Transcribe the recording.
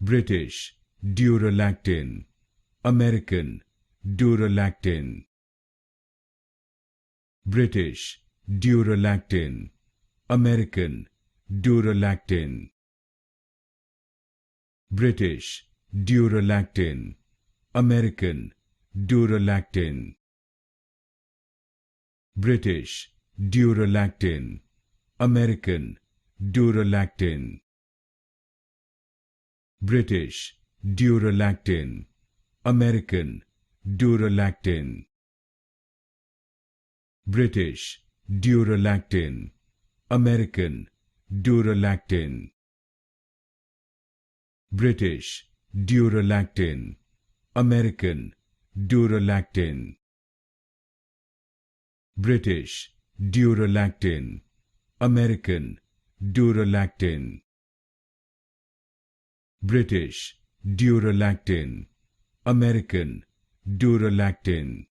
British, Duralactin. American, Duralactin. British, Duralactin. American, Duralactin. British, Duralactin. American, Duralactin. British, Duralactin. American, Duralactin. British, Duralactin. American, Duralactin. British, Duralactin. American, Duralactin. British, Duralactin. American, Duralactin. British, Duralactin. American, Duralactin. British, Duralactin. American, Duralactin.